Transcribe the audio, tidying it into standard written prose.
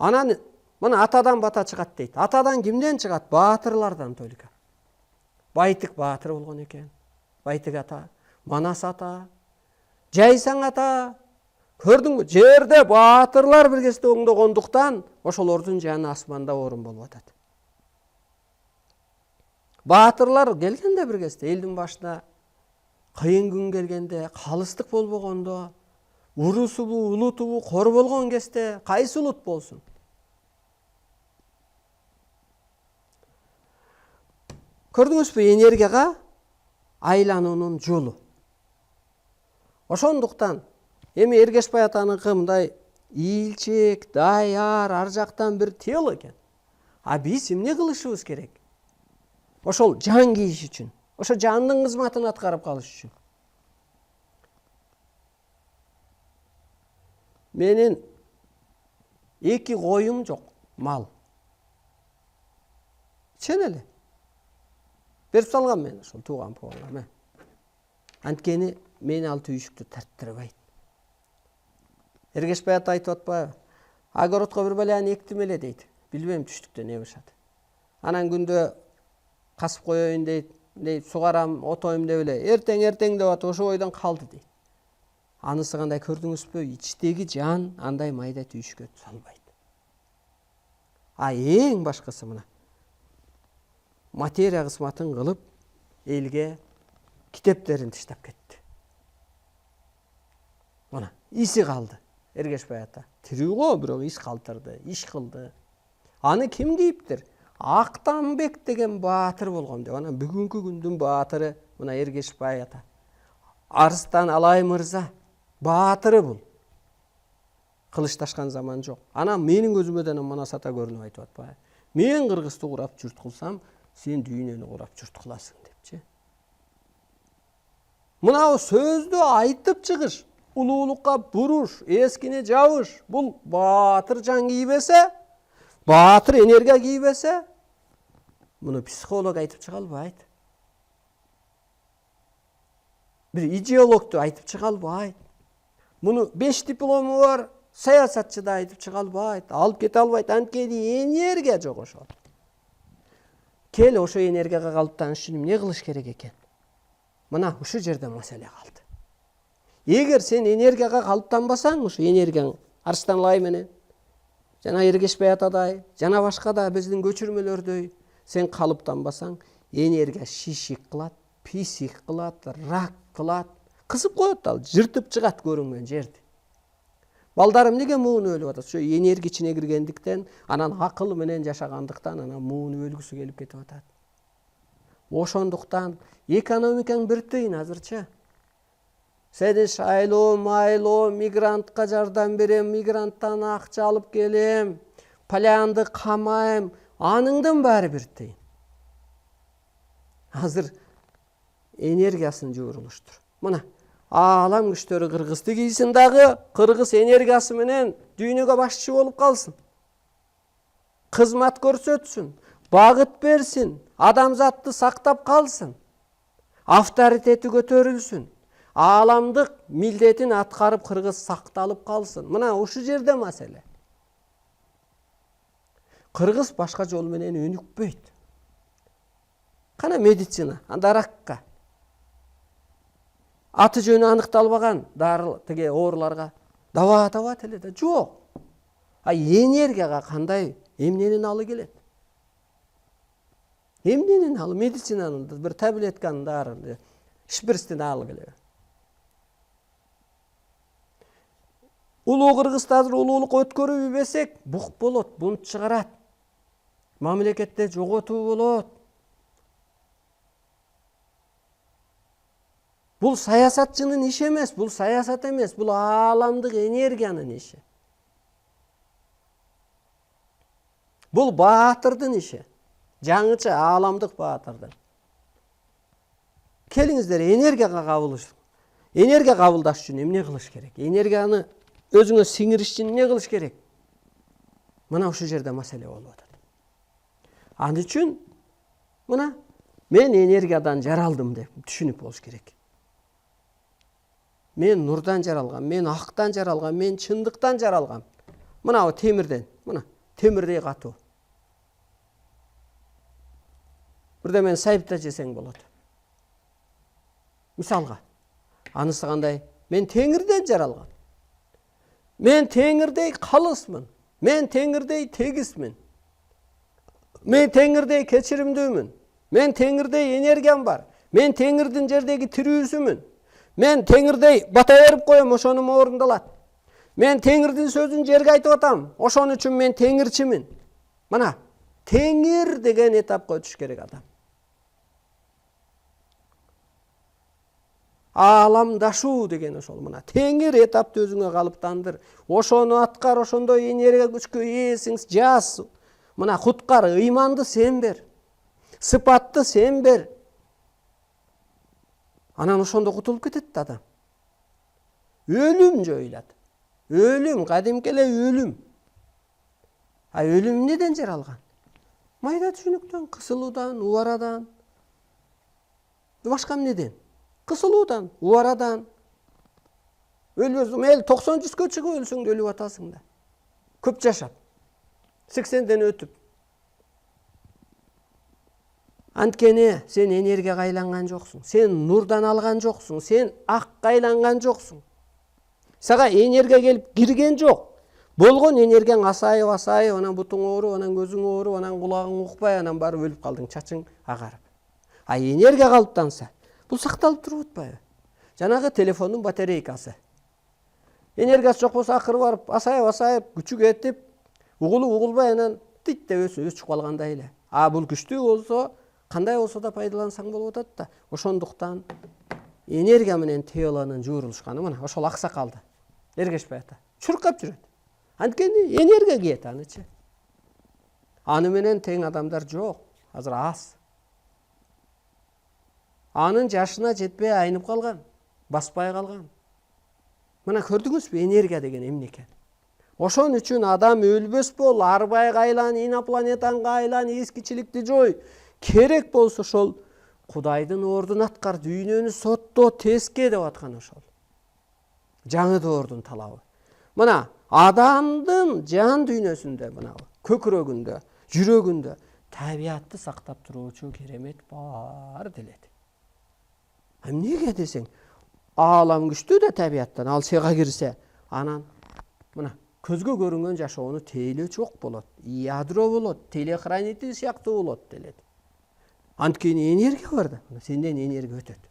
Анан мына атадан бата чыгат дейт. Атадан кимден чыгат? Баатырлардан только. Байтык баатыр болгон экен. Байтык ата, Манас ата, Жайсаң ата. Көрдүңбү? Жерде баатырлар биргесте оңдогондуктан ошолордун жаны асманда орун болуп атат. Баатырлар келгенде биргесте элдин башына кыйын күн келгенде, калыстык болбогондо, урусубу, улутубу кор болгон кезде кайсы улут болсун? Көрдүңүзбү? Энергияга айлануунун жолу. Ошондуктан эми Эргешбай атаныкы мындай ийилчек, даяр, ар жактан бир тело экен. А биз эмне кылышыбыз керек? Ошол жан кийиш үчүн, ошо жандын кызматын аткарып калыш үчүн. Менин 2 коюм жок, мал. Чын эле. Берип салгам мен ошол тууган погонга. Анткени мени ал түйшүктү тарттырбайт. Эргешбай ата айтып атпайбы? Огородко бир баланы эктим эле дейт. Билбейм түштүктө не бышат. Анан күндө касып коеюн дейт, сугарам, отойм деп эле, эртең деп атып ошо ойдон калды дейт. Анысы кандай көрдүңүзбү? Ичтеги жан андай майда түйшүккө салбайт. А эң башкысы мына. Материя кызматын кылып, элге китептерин тыштап кетти. Мына, иси калды. Эргешбай ата тирүү го, бирок иш калтырды, иш кылды. Аны ким кийиптир? Актанбек деген баатыр болгон деп. Анан бүгүнкү күндүн баатыры мына Эргешбай ата. Арыстан Алай мырза баатыры бул. Кылычташкан заман жок. Анан менин көзүмө да Манас ата көрүнүп айтып атпайбы? Мен Кыргызды курап журт кылсам, сен дүйнөнү курап журт кыласың депчи. Мына сөздү айтып чыгыш, улуулукка буруш, эскини жабыш. Бул баатыр жан кийбесе, баатыр энергия кийбесе, муну психолог айтып чыга албайт. Бир идеологду айтып чыга албайт. Муну 5 диплому бар саясатчы да айтып чыга албайт, алып кете албайт. Анткени энергия жок ошол. Кел ошо энергияга калыптаныш үчүн эмне кылыш керек экен? Мына ушул жерде маселе калды. Эгер сен энергияга калыптанбасаң, ошо энергияң Арыстан Алай менен, жана Эргешбай атадай, жана башка да биздин көчүрмөлөрдөй сен калыптанбасаң, энергия шишик кылат, писик кылат, рак кылат, кысып коет ал, жыртып чыгат көрүнгөн жерди. Балдарым неге муунуп өлүп атат? Ошо энергия ичине киргендиктен, анан акыл менен жашагандыктан анан муунуп өлгүсү келип кетип атат. Ошондуктан экономикаң бир тыйын азырчы. Сени шайлоо, майлоо, мигрантка жардам берем, мигранттан акча алып келем, полянды камайм, аныңдын баары бир тыйын. Азыр энергиясын жуурулуштур. Мына аалам күчтөрү Кыргызды кийсин дагы, Кыргыз энергиясы менен дүйнөгө башчы болуп калсын. Кызмат көрсөтсүн, багыт берсин, адамзатты сактап калсын. Авторитети көтөрүлсүн. Ааламдык милдетин аткарып Кыргыз сакталып калсын. Мына ушул жерде маселе. Кыргыз башка жол менен өнүкпөйт. Кана медицина, анда ракка. Аты жөнү аныкталбаган дары тиге ооруларга дава табат эле да жок. А энергияга кандай эмненин алы келет? Эмненин алы? Медицинанын бир таблетканын дары, шпирстин алы келет. Улуу Кыргызда азыр улуулук өткөрүп ийбесек, бук болот, бунт чыгарат. Мамлекетте жоготуу болот. Бул саясатчынын иши эмес, бул саясат эмес, бул ааламдык энергиянын иши. Бул баатырдын иши. Жаңыча ааламдык баатырдын. Келиңиздер энергияга кабылыш. Энергия кабылдаш үчүн эмне кылыш керек? Энергияны өзүңө сиңириш үчүн эмне кылыш керек? Мына ушул жерде маселе болуп атат. Ал үчүн мына мен энергиядан жаралдым деп түшүнүп болуш керек. Мен нурдан жаралгам, мен актан жаралгам, мен чындыктан жаралгам. Мына темирден, мына темирдей катуу. Бирдемени сайыпта жесең болот. Мисалга, анысы кандай? Мен теңирден жаралган. Мен теңирдей калысмын. Мен теңирдей тегисмин. Мен теңирдей кечиримдүүмүн. Мен теңирдей энергиям бар. Мен теңирдин жердеги тирүүсүмүн. Мен теңирдей бата берип коем, ошонум орундалат. Мен теңирдин сөзүн жерге айтып атам. Ошон үчүн мен теңирчимин. Мына, теңир деген этапка өтүш керек адам. Ааламдашуу деген ошол. Мына, теңир этапты өзүңө калыптандыр. Ошону аткар, ошондой энергия күчкө ээсиң, жаз. Мына, куткар, ыйманды сен бер. Сыпатты сен бер. Анан ошондо кутулуп кетет адам. Өлүм жоюлат. Өлүм, кадимки эле өлүм. А өлүм неден жаралган? Майда түшүнүктөн, кысылуудан, убарадан. Башка эмнеден? Кысылуудан, убарадан. Өлбөсүң, 90-100-кө чыгып өлсөң да өлүп атасың да. Көп жашап. 80ден өтүп. Анткени сен энергияга айланган жоксуң. Сен нурдан алган жоксуң. Сен акка айланган жоксуң. Сага энергия келип кирген жок. Болгон энергияң асайып, анан бутуң ооруп, анан көзүң ооруп, анан кулагың укпай, анан барып өлүп калдың, чачың агарып. А энергия калыптанса, бул сакталып туруп атпайбы? Жанагы телефондун батарейкасы. Энергиясы жок болсо акыры барып, асайып, күчү кетип, угулбай анан тит деп өчүп калгандай эле. А бул күчтүү болсо, кандай болсо да пайдалансаң болуп атат да. Ошондуктан энергия менен телонун жуурулушканы мына ошол аксакалды. Эргешбей ата. Чуркап жүрөт. Анткени энергия кийет анычы. Аны менен тең адамдар жок. Азыр аз. Анын жашына жетпей айнып калган, баспай калган. Мына көрдүңүзбү энергия деген эмне экен? Ошон үчүн адам өлбөс бол, арбайга айлан, инопланетанга айлан, эскичиликти жой. Керек болсо ошол Кудайдын ордун аткар, дүйнөнү сотто, теске деп аткан ошол. Жаңы доордун талабы. Мына адамдын жан дүйнөсүндө, мына көкүрөгүндө, жүрөгүндө табиатты сактап туруучу керемет бар делет. Эмнеге десең, аалам күчтүү да табиаттан, ал сага кирсе, анан мына көзгө көрүнгөн жашоону тейлөө чок болот, ядро болот, телехранитель сыяктуу болот делет. Анткени энергия бар да, сенден энергия өтөт.